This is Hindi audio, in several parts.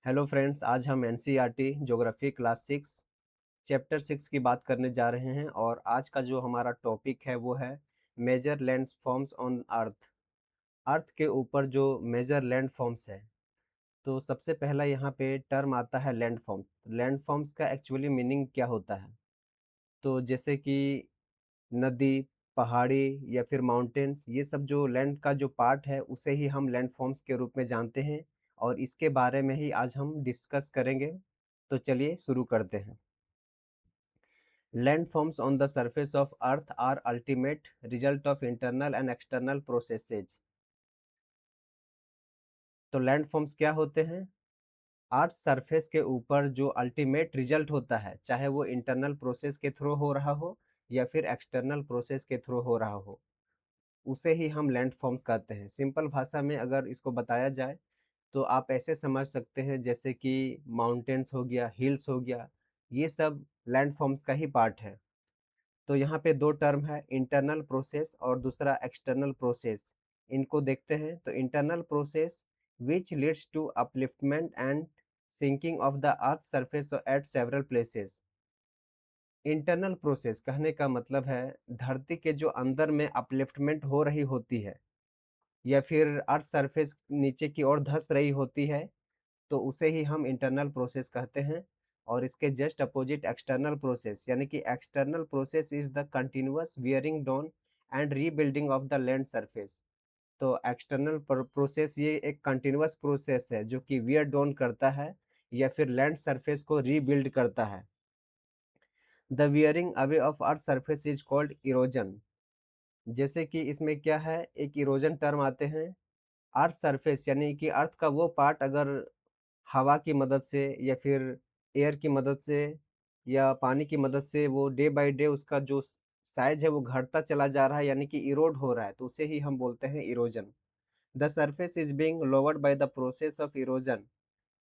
हेलो फ्रेंड्स, आज हम एनसीईआरटी ज्योग्राफी क्लास 6 चैप्टर 6 की बात करने जा रहे हैं और आज का जो हमारा टॉपिक है वो है major land forms on earth. Earth के ऊपर जो मेजर लैंड फॉर्म्स है, तो सबसे पहला यहाँ पे टर्म आता है लैंड फॉर्म्स। लैंड फॉर्म्स का एक्चुअली मीनिंग क्या होता है? तो जैसे कि नदी, पहाड़ी या फिर माउंटेन्स, ये सब जो लैंड का जो पार्ट है उसे ही हम लैंड फॉर्म्स के रूप में जानते हैं और इसके बारे में ही आज हम डिस्कस करेंगे। तो चलिए शुरू करते हैं। Land forms on the surface of earth are ultimate result of internal and external processes. तो लैंड फॉर्म्स क्या होते हैं? अर्थ सरफेस के ऊपर जो अल्टीमेट रिजल्ट होता है, चाहे वो इंटरनल प्रोसेस के थ्रू हो रहा हो या फिर एक्सटर्नल प्रोसेस के थ्रू हो रहा हो, उसे ही हम लैंड फॉर्म्स कहते हैं। सिंपल भाषा में अगर इसको बताया जाए तो आप ऐसे समझ सकते हैं जैसे कि माउंटेन्स हो गया, हिल्स हो गया, ये सब लैंड फॉर्म्स का ही पार्ट है। तो यहाँ पे दो टर्म है, इंटरनल प्रोसेस और दूसरा एक्सटर्नल प्रोसेस। इनको देखते हैं। तो internal process which leads to upliftment and sinking of the earth surface at several places. Internal process कहने का मतलब है धरती के जो अंदर में अपलिफ्टमेंट हो रही होती है या फिर अर्थ सरफेस नीचे की ओर धंस रही होती है, तो उसे ही हम इंटरनल प्रोसेस कहते हैं। और इसके जस्ट अपोजिट एक्सटर्नल प्रोसेस, यानी कि external process is the continuous wearing down and rebuilding of the land surface. तो एक्सटर्नल प्रोसेस ये एक कंटिन्यूअस प्रोसेस है जो कि वियर डाउन करता है या फिर लैंड सरफेस को रीबिल्ड करता है। The wearing away of earth surface is called erosion. जैसे कि इसमें क्या है, एक इरोजन टर्म आते हैं। अर्थ सरफेस यानी कि अर्थ का वो पार्ट अगर हवा की मदद से या फिर एयर की मदद से या पानी की मदद से वो डे बाय डे उसका जो साइज है वो घटता चला जा रहा है, यानी कि इरोड हो रहा है, तो उसे ही हम बोलते हैं erosion. The surface is being lowered by the process of erosion.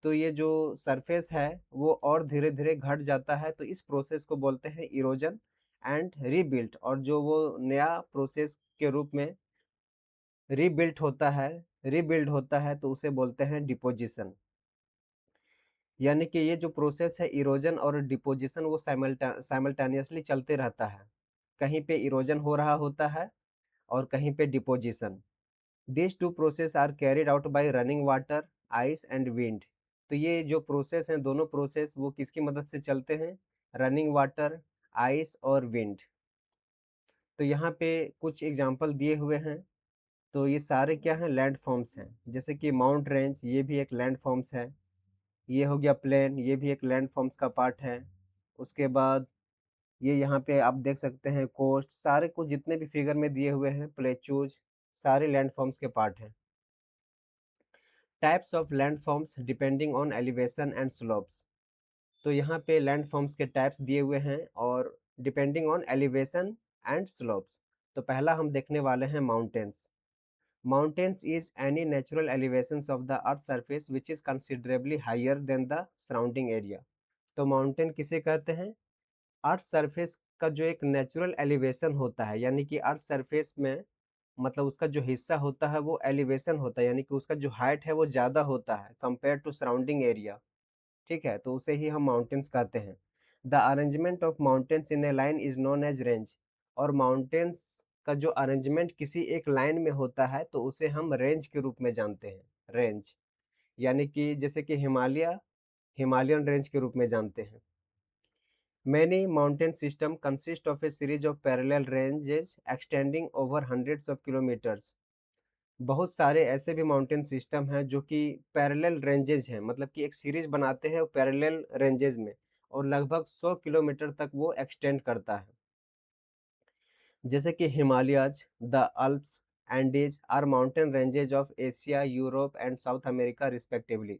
तो ये जो सरफेस है वो और धीरे धीरे घट जाता है, तो इस प्रोसेस को बोलते हैं इरोजन एंड रीबिल्ट। और जो वो नया प्रोसेस के रूप में रीबिल्ड होता है तो उसे बोलते हैं डिपोजिशन। यानी कि ये जो प्रोसेस है इरोजन और डिपोजिशन वो साइमल्टेनियसली चलते रहता है। कहीं पे इरोजन हो रहा होता है और कहीं पे deposition. This two process are carried out by running water, ice and wind. तो ये जो प्रोसेस हैं, दोनों प्रोसेस वो किसकी मदद से चलते हैं? रनिंग वाटर, आइस और विंड। तो यहाँ पे कुछ एग्जाम्पल दिए हुए हैं। तो ये सारे क्या हैं? लैंड फॉर्म्स हैं। जैसे कि माउंट रेंज, ये भी एक लैंड फॉर्म्स है। ये हो गया प्लेन, ये भी एक लैंड फॉर्म्स का पार्ट है। उसके बाद ये यहाँ पे आप देख सकते हैं कोस्ट, सारे कुछ जितने भी फिगर में दिए हुए हैं, प्लेचूज, सारे लैंड फॉर्म्स के पार्ट हैं। Types of land forms depending on elevation and slopes. तो यहाँ पे लैंड फॉर्म्स के टाइप्स दिए हुए हैं और depending on elevation and slopes. तो पहला हम देखने वाले हैं mountains. Mountains is any natural elevations of the earth surface which is considerably higher than the surrounding area। तो माउंटेन किसे कहते हैं? अर्थ सरफेस का जो एक नेचुरल एलिवेशन होता है, यानी कि अर्थ सरफेस में मतलब उसका जो हिस्सा होता है वो एलिवेशन होता है, यानी कि उसका जो हाइट है वो ज़्यादा होता है कंपेयर टू सराउंडिंग एरिया। ठीक है, तो उसे ही हम माउंटेन्स कहते हैं। The arrangement of mountains in a line is known as range. और माउंटेन्स का जो अरेंजमेंट किसी एक लाइन में होता है तो उसे हम रेंज के रूप में जानते हैं। रेंज यानी कि जैसे कि हिमालयन रेंज के रूप में जानते हैं। Many mountain system consist of a series of parallel ranges extending over hundreds of kilometres. बहुत सारे ऐसे भी माउंटेन सिस्टम हैं जो कि पैरेलल रेंजेज हैं, मतलब कि एक सीरीज बनाते हैं पैरेलल रेंजेज में, और लगभग 100 किलोमीटर तक वो एक्सटेंड करता है। जैसे कि Himalayas, the Alps, Andes are mountain ranges of Asia, Europe and South America respectively.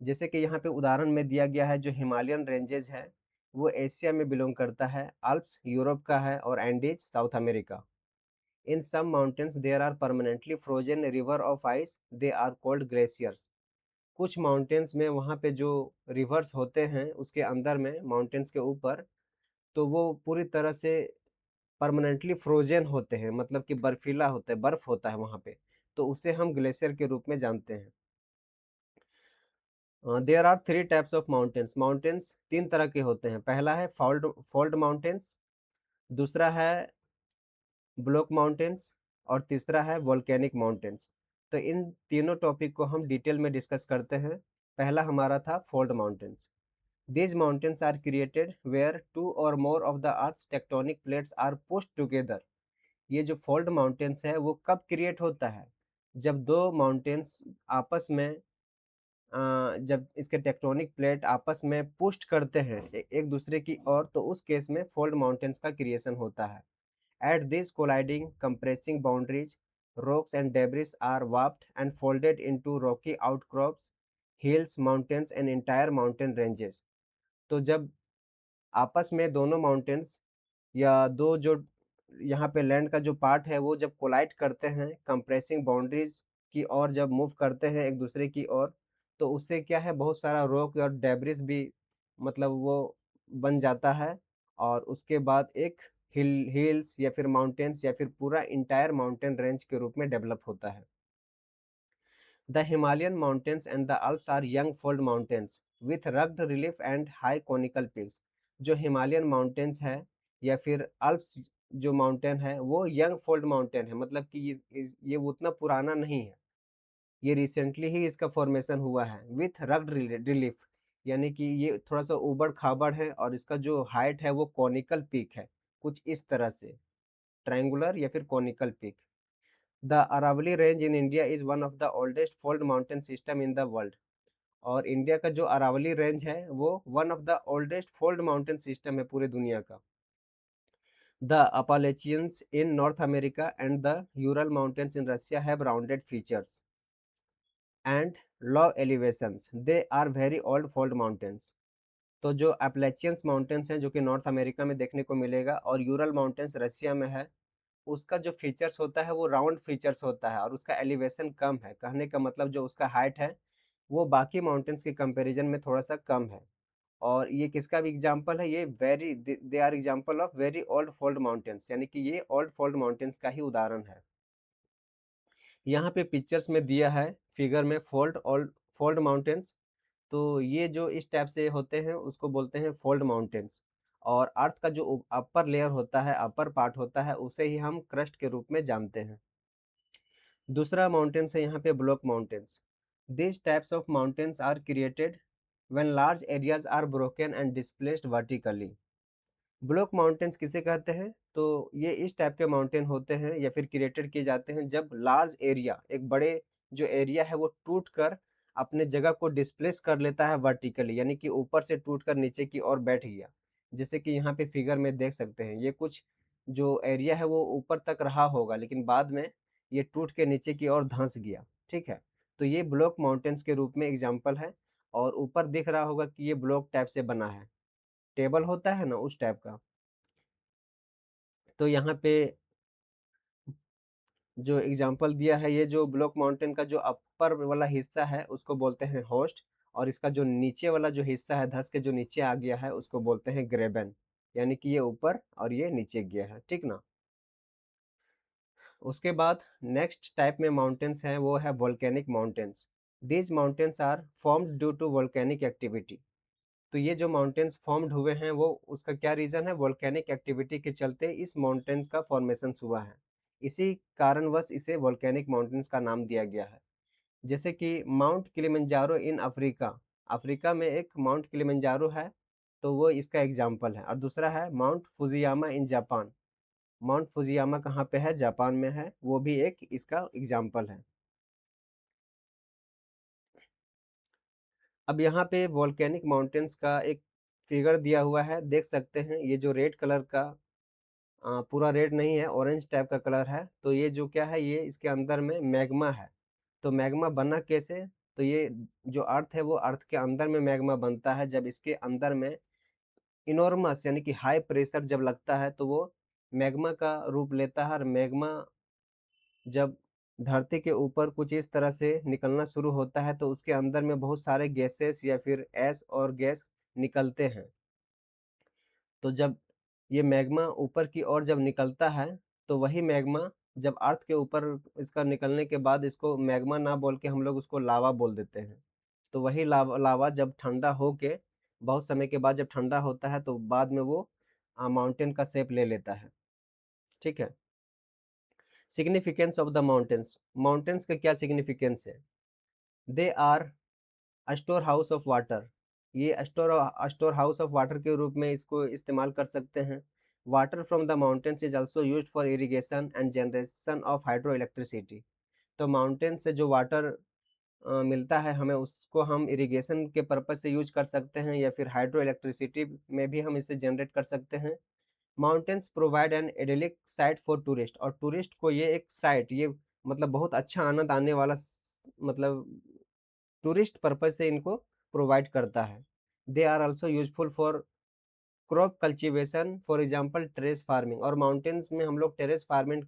जैसे कि यहाँ पे उदाहरण में दिया गया है, जो हिमालयन रेंजेज है वो एशिया में बिलोंग करता है, अल्प्स यूरोप का है और Andes south America. In some mountains there are permanently frozen river of ice, they are called glaciers। कुछ माउंटेन्स में वहाँ पे जो रिवर्स होते हैं उसके अंदर में माउंटेन्स के ऊपर, तो वो पूरी तरह से परमानेंटली फ्रोजन होते हैं, मतलब कि बर्फीला होता है, बर्फ होता है वहाँ पे, तो उसे हम ग्लेशियर के रूप में जानते हैं। There are 3 types of mountains. Mountains 3 तरह के होते हैं। पहला है फ़ॉल्ट माउंटेन्स, दूसरा है ब्लॉक माउंटेन्स और तीसरा है वोल्केनिक माउंटेन्स। तो इन तीनों टॉपिक को हम डिटेल में डिस्कस करते हैं। पहला हमारा था fault mountains. These mountains are created where two or more of the Earth's tectonic plates are pushed together। ये जो फोल्ड माउंटेन्स है वो कब क्रिएट होता है? जब दो माउंटेन्स आपस में जब इसके टेक्टोनिक प्लेट आपस में पुस्ट करते हैं एक दूसरे की ओर, तो उस केस में फोल्ड माउंटेन्स का क्रिएशन होता है। At these colliding compressing boundaries, rocks and debris are warped and folded into rocky outcrops, hills, mountains and entire mountain ranges। तो जब आपस में दोनों माउंटेन्स या दो जो यहाँ पे लैंड का जो पार्ट है वो जब कोलाइड करते हैं कंप्रेसिंग बाउंड्रीज की ओर, जब मूव करते हैं एक दूसरे की ओर, तो उससे क्या है बहुत सारा रॉक और डेब्रिस भी मतलब वो बन जाता है। और उसके बाद एक हिल्स या फिर माउंटेन्स या फिर पूरा इंटायर माउंटेन रेंज के रूप में डेवलप होता है। The Himalayan mountains and the Alps are young fold mountains with rugged relief and high conical peaks। जो हिमालयन माउंटेन्स है या फिर अल्प्स जो माउंटेन है वो यंग फोल्ड माउंटेन है, मतलब कि ये उतना पुराना नहीं है, ये रिसेंटली ही इसका फॉर्मेशन हुआ है। विथ रग्ड रिलीफ, यानी कि ये थोड़ा सा उबड़ खाबड़ है और इसका जो हाइट है वो कॉनिकल पीक है, कुछ इस तरह से ट्रायंगुलर या फिर conical peak. The Aravalli range in India is one of the oldest fold mountain system in the world. और इंडिया का जो अरावली रेंज है वो one of the oldest fold mountain system है पूरे दुनिया का। The Appalachians in North America and the Ural mountains in Russia have rounded features and low elevations, they are very old fold mountains. तो जो अपलेचियंस माउंटेन्स हैं जो कि नॉर्थ अमेरिका में देखने को मिलेगा और यूरल माउंटेन्स रशिया में है, उसका जो फीचर्स होता है वो राउंड फीचर्स होता है और उसका एलिवेशन कम है। कहने का मतलब जो उसका हाइट है वो बाकी माउंटेन्स के कंपैरिजन में थोड़ा सा कम है। और ये किसका भी एग्जांपल है? ये very they are example of very old fold mountains, यानी कि ये ओल्ड फोल्ड माउंटेन्स का ही उदाहरण है। यहाँ पे पिक्चर्स में दिया है फिगर में फोल्ड माउंटेन्स। तो ये जो इस टाइप से होते हैं उसको बोलते हैं फोल्ड माउंटेन्स। और अर्थ का जो अपर लेयर होता है, अपर पार्ट होता है, उसे ही हम क्रस्ट के रूप में जानते हैं। दूसरा माउंटेन्स है यहाँ पे block mountains. This types of mountains are created when large areas are broken and displaced vertically. Block mountains किसे कहते हैं? तो ये इस टाइप के माउंटेन होते हैं या फिर क्रिएटेड किए जाते हैं जब लार्ज एरिया, एक बड़े जो एरिया है वो टूट कर अपने जगह को डिस्प्लेस कर लेता है वर्टिकली, यानी कि ऊपर से टूट कर नीचे की ओर बैठ गया। जैसे कि यहाँ पे फिगर में देख सकते हैं, ये कुछ जो एरिया है वो ऊपर तक रहा होगा लेकिन बाद में ये टूट के नीचे की ओर धंस गया। ठीक है, तो ये ब्लॉक माउंटेन्स के रूप में एग्जाम्पल है। और ऊपर दिख रहा होगा कि ये ब्लॉक टाइप से बना है, टेबल होता है ना उस टाइप का। तो यहाँ पे जो एग्जांपल दिया है, ये जो ब्लॉक माउंटेन का जो अपर वाला हिस्सा है उसको बोलते हैं होस्ट, और इसका जो नीचे वाला जो हिस्सा है धस के जो नीचे आ गया है उसको बोलते हैं ग्रेबन, यानी कि ये ऊपर और ये नीचे गया है। ठीक ना? उसके बाद नेक्स्ट टाइप में माउंटेन्स हैं वो है volcanic mountains. These mountains are formed due to volcanic activity. तो ये जो माउंटेन्स फॉर्म्ड हुए हैं वो उसका क्या रीज़न है? वोल्केनिक एक्टिविटी के चलते इस माउंटेन्स का फॉर्मेशन हुआ है। इसी कारणवश इसे वोल्केनिक माउंटेन्स का नाम दिया गया है। जैसे कि mount Kilimanjaro in Africa, Africa में एक माउंट किलिमंजारो है, तो वो इसका एग्जाम्पल है। और दूसरा है mount Fujiyama in Japan. Mount Fujiyama कहाँ पे है? जापान में है, वो भी एक इसका एग्जाम्पल है। अब यहाँ पे वोल्केनिक माउंटेन्स का एक फिगर दिया हुआ है, देख सकते हैं। ये जो रेड कलर का पूरा रेड नहीं है, ऑरेंज टाइप का कलर है, तो ये जो क्या है, ये इसके अंदर में मैग्मा है। तो मैग्मा बना कैसे? तो ये जो अर्थ है वो अर्थ के अंदर में मैग्मा बनता है जब इसके अंदर में इनॉर्मस यानी कि हाई प्रेशर जब लगता है तो वो मैग्मा का रूप लेता है। और मैग्मा जब धरती के ऊपर कुछ इस तरह से निकलना शुरू होता है तो उसके अंदर में बहुत सारे गैसेस या फिर ऐश और गैस निकलते हैं। तो जब ये मैग्मा ऊपर की ओर जब निकलता है तो वही मैग्मा जब अर्थ के ऊपर इसका निकलने के बाद इसको मैग्मा ना बोल के हम लोग उसको लावा बोल देते हैं। तो वही लावा लावा जब ठंडा होके बहुत समय के बाद जब ठंडा होता है तो बाद में वो माउंटेन का शेप ले लेता है। ठीक है। Significance of the mountains, mountains का क्या सिग्निफिकेंस है? They are store house of water, ये स्टोर हाउस ऑफ वाटर के रूप में इसको इस्तेमाल कर सकते हैं। Water from the mountains is also use for irrigation and generation of hydro electricity. तो माउंटेन से जो वाटर मिलता है हमें, उसको हम इरिगेशन के पर्पज से यूज कर सकते हैं या फिर हाइड्रो इलेक्ट्रिसिटी में भी हम इसे जनरेट कर सकते हैं। Mountains provide an idyllic sight for tourist, और टूरिस्ट को ये एक साइट, ये मतलब बहुत अच्छा आनंद आने वाला मतलब टूरिस्ट पर्पज से इनको प्रोवाइड करता है। They are also useful for crop cultivation, for example terrace farming, और माउंटेन्स में हम लोग टेरेस फार्मिंग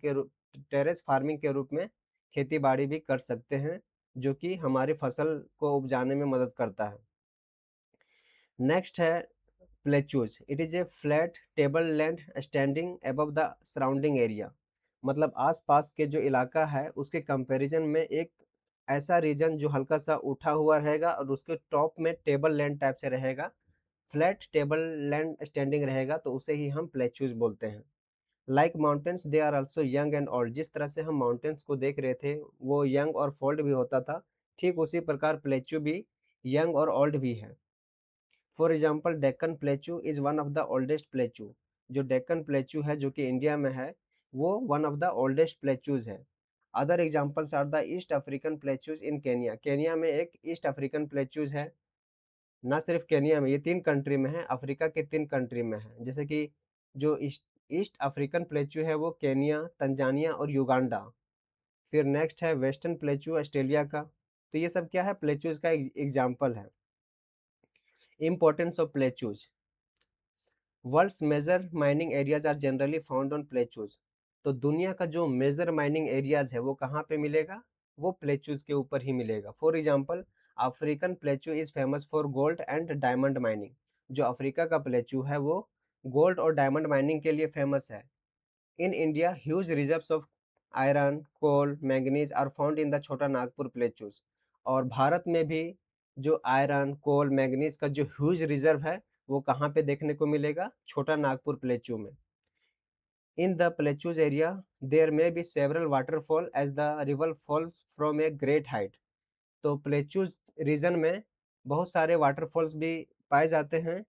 के रूप में खेती बाड़ी भी कर सकते हैं, जो कि हमारी फसल को उपजाने में मदद करता है। नेक्स्ट है plateaus, it is a flat table land standing above the surrounding area. मतलब आसपास के जो इलाका है उसके कंपैरिजन में एक ऐसा रीजन जो हल्का सा उठा हुआ रहेगा और उसके टॉप में टेबल लैंड टाइप से रहेगा, फ्लैट टेबल लैंड स्टैंडिंग रहेगा, तो उसे ही हम प्लेचूज बोलते हैं। Like mountains they are also young and old, जिस तरह से हम माउंटेन्स को देख रहे थे वो यंग और फोल्ड भी होता था, ठीक उसी प्रकार प्लेचू भी यंग और ओल्ड भी है। For example Deccan plateau is one of the oldest plateau, जो डेक्कन प्लेचू है जो कि इंडिया में है, वो one of the oldest plateaus है। Other examples are the East African plateaus in Kenya, Kenya में एक ईस्ट अफ्रीकन प्लेचूज है। ना सिर्फ केनिया में, ये 3 कंट्री में है, अफ्रीका के 3 कंट्री में है। जैसे कि जो ईस्ट ईस्ट अफ्रीकन प्लेचू है वो केनिया, तंजानिया और युगांडा। फिर नेक्स्ट है वेस्टर्न प्लेचू ऑस्ट्रेलिया का। तो ये सब क्या है, प्लेचूज का एग्जाम्पल है। Importance of plateaus, world's major mining areas are generally found on plateaus. तो दुनिया का जो मेजर माइनिंग एरियाज है वो कहाँ पे मिलेगा, वो प्लेचूज के ऊपर ही मिलेगा। For example African plateau is famous for gold and diamond mining, जो अफ्रीका का प्लेचू है वो गोल्ड और डायमंड माइनिंग के लिए फेमस है। In India huge reserves of iron, coal, manganese are found in the Chota Nagpur प्लेचूज। और भारत में भी जो आयरन, कोल, मैंगनीज का जो ह्यूज रिजर्व है वो कहाँ पे देखने को मिलेगा, छोटा नागपुर प्लेचू में। In the plateaus area there may be several waterfall as the river falls from a great height. तो प्लेचूज रीजन में बहुत सारे वाटरफॉल्स भी पाए जाते हैं,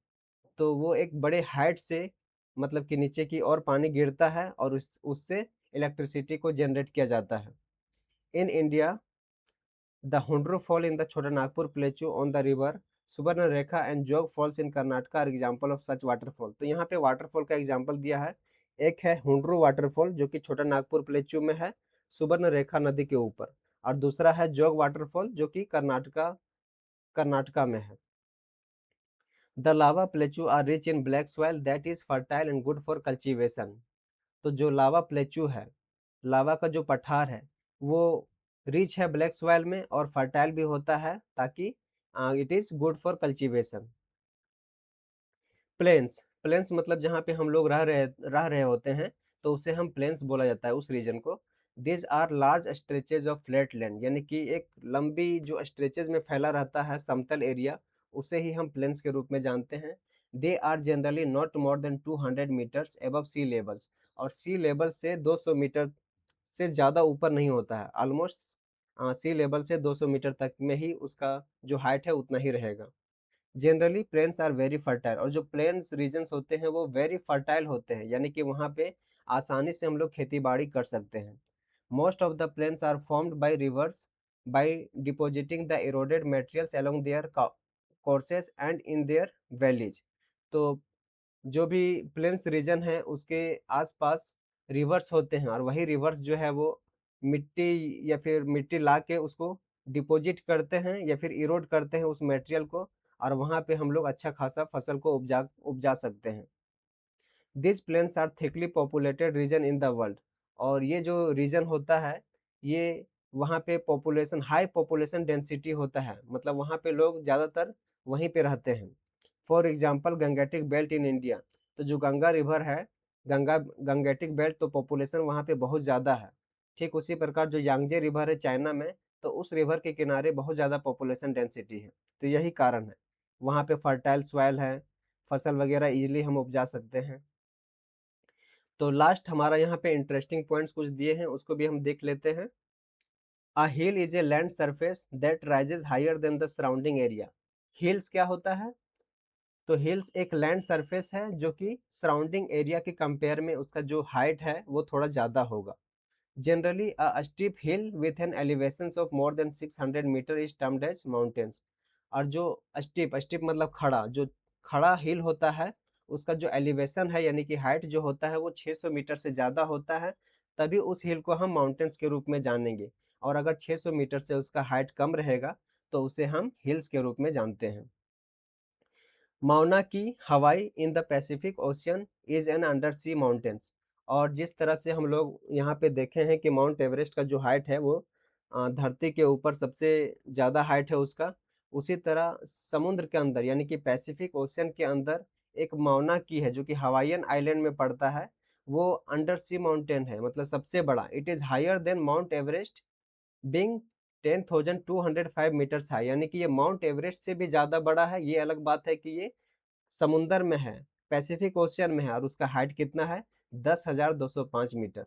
तो वो एक बड़े हाइट से मतलब कि नीचे की ओर पानी गिरता है और उससे इलेक्ट्रिसिटी को जनरेट किया जाता है। In India the Hundru fall in the Chota Nagpur plateau on the river Subarnarekha and Jog falls in Karnataka are example of such waterfall. तो यहाँ पे वाटरफॉल का एग्जाम्पल दिया है। एक है हुंड्रू वाटरफॉल जो कि छोटा नागपुर प्लेचू में है, सुबर्णरेखा नदी के ऊपर, और दूसरा है जोग वाटरफॉल जो कि कर्नाटका में है। The lava plateau are rich in black soil that is fertile and good for cultivation. तो जो लावा प्लेचू है, लावा का जो पठार है वो रिच है ब्लैक सॉइल में और फर्टाइल भी होता है, ताकि it is good for cultivation. Plains, plains मतलब जहाँ पे हम लोग रह रहे होते हैं, तो उसे हम प्लेन्स बोला जाता है उस रीजन को। This are large stretches of flat land, यानी कि एक लंबी जो स्ट्रेचेज में फैला रहता है समतल एरिया, उसे ही हम प्लेन्स के रूप में जानते हैं। They are generally not more than 200 metres above sea levels, और सी लेवल से 200 मीटर से ज़्यादा ऊपर नहीं होता है। ऑलमोस्ट सी लेवल से 200 मीटर तक में ही उसका जो हाइट है उतना ही रहेगा। Generally plains are very fertile, और जो प्लेन्स रीजन्स होते हैं वो वेरी फर्टाइल होते हैं, यानी कि वहाँ पे आसानी से हम लोग खेती बाड़ी कर सकते हैं। Most of the plains are formed by rivers by depositing the eroded materials along their courses and in their valleys. तो जो भी प्लेन्स रीजन है उसके आसपास रिवर्स होते हैं, और वही रिवर्स जो है वो मिट्टी या फिर मिट्टी ला के उसको डिपॉजिट करते हैं या फिर इरोड करते हैं उस मटेरियल को, और वहाँ पे हम लोग अच्छा खासा फसल को उपजा सकते हैं। This plains are thickly populated region in the world, और ये जो रीजन होता है ये वहाँ पे पॉपुलेशन, हाई पॉपुलेशन डेंसिटी होता है, मतलब वहाँ पे लोग ज़्यादातर वहीं पे रहते हैं। For example Gangetic belt in India, तो जो गंगा रिवर है, गंगेटिक बेल्ट, तो पॉपुलेशन वहाँ पे बहुत ज़्यादा है। ठीक उसी प्रकार जो यांगजे रिवर है चाइना में, तो उस रिवर के किनारे बहुत ज़्यादा पॉपुलेशन डेंसिटी है, तो यही कारण है। वहाँ पे फर्टाइल सॉइल है, फसल वगैरह ईज़िली हम उपजा सकते हैं। तो लास्ट हमारा यहाँ पे इंटरेस्टिंग पॉइंट्स कुछ दिए हैं, उसको भी हम देख लेते हैं। A hill is a land surface that rises higher than the surrounding area. Hills क्या होता है? तो हिल्स एक लैंड सरफेस है जो कि सराउंडिंग एरिया के कंपेयर में उसका जो हाइट है वो थोड़ा ज़्यादा होगा। Generally a steep hill with an elevations of more than 600 metre is termed as mountains. और जो स्टीप स्टीप मतलब खड़ा, जो खड़ा हिल होता है उसका जो एलिवेशन है यानी कि हाइट जो होता है वो 600 मीटर से ज़्यादा होता है, तभी उस हिल को हम माउंटेन्स के रूप में जानेंगे। और अगर 600 मीटर से उसका हाइट कम रहेगा तो उसे हम हिल्स के रूप में जानते हैं। Mauna Kea Hawaii in the Pacific Ocean is an under sea mountains. और जिस तरह से हम लोग यहाँ पे देखे हैं कि माउंट एवरेस्ट का जो हाइट है वो धरती के ऊपर सबसे ज़्यादा हाइट है उसका, उसी तरह समुद्र के अंदर यानी कि पैसिफिक ओशियन के अंदर एक माउना की है जो कि हवाईयन आइलैंड में पड़ता है। वो अंडर सी माउंटेन है, मतलब सबसे बड़ा। It is higher than Mount Everest being 10,205 metres high, यानी कि ये माउंट एवरेस्ट से भी ज़्यादा बड़ा है। ये अलग बात है कि ये समुंदर में है, पैसिफिक ओशियन में है और उसका हाइट कितना है? 10,205 मीटर।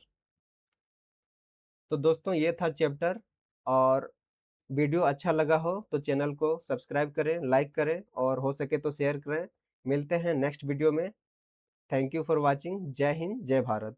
तो दोस्तों ये था चैप्टर। और वीडियो अच्छा लगा हो तो चैनल को सब्सक्राइब करें, लाइक करें और हो सके तो शेयर करें। मिलते हैं नेक्स्ट वीडियो में। Thank you for watching. जय हिंद, जय भारत।